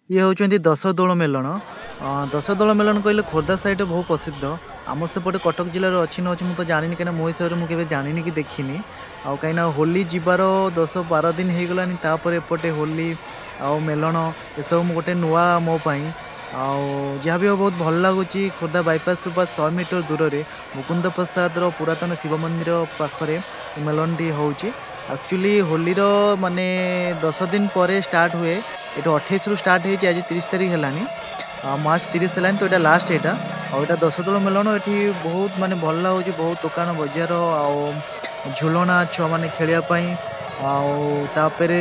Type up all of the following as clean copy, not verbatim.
ये होचंती दश दोल मेलन। दश दोल मेलन कहले खोर्धा साइड बहुत प्रसिद्ध। आम सेपटे कटक जिले में अच्छी न अच्छी मुझे जानी कहीं मो हिसाब से मुझे जानी कि देखनी आउ कहीं होली जीवार 10-12 दिन हो गलानी तापर एपटे होली आउ मेलन एसब गोटे नुआ मो पाई जहाँ भी बहुत भल लगुच। खोर्धा बाईपास रू 100 मीटर दूर में मुकुंद प्रसाद पुरातन शिव मंदिर पाखे मेलनटी होची। एक्चुअली होलीर माने 10 दिन पर स्टार्ट हुए। ये 28 रु स्टार्ट हो आज 30 तारीख है मार्च 30 है तो यहाँ लास्ट यहाँ और यहाँ 10 दोल मेलन ये बहुत माने भल लगे। बहुत दुकान बजार झुलना छुआ मैंने खेलने आउे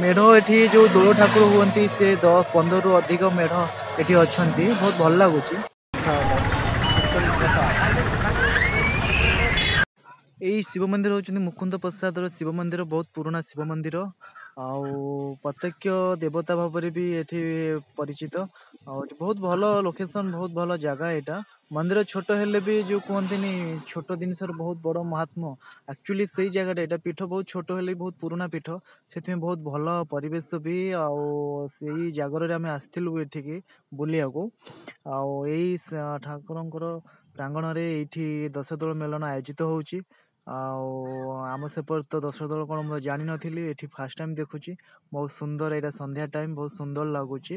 मेढ़ ये जो दोल ठाकुर हमें से 10-15 रु अधिक मेढ़ ये अच्छा बहुत भल लगुच। यही शिव मंदिर होचंदी मुकुंद प्रसाद शिव मंदिर बहुत पुराना शिव मंदिर आउ प्रत्यक्ष देवता भाव भी ये परिचित बहुत भल लोकेशन बहुत भल जगह यहाँ मंदिर छोट हेले भी जो कहते छोट जिनस बहुत बड़ महात्मा एक्चुअली से जगह यहाँ पीठ बहुत छोट हेले बहुत पुराना पीठ से बहुत भल परिवेश भी आई जगर आम आसलु ये बुलिया को आई ठाकुर प्रांगण ये 10 दोल मेलन आयोजित होची। आम सेपर तो 10 दोल कौन मुझे जानी नी ये फास्ट टाइम देखुची बहुत सुंदर यहाँ संध्या टाइम बहुत सुंदर लगुच।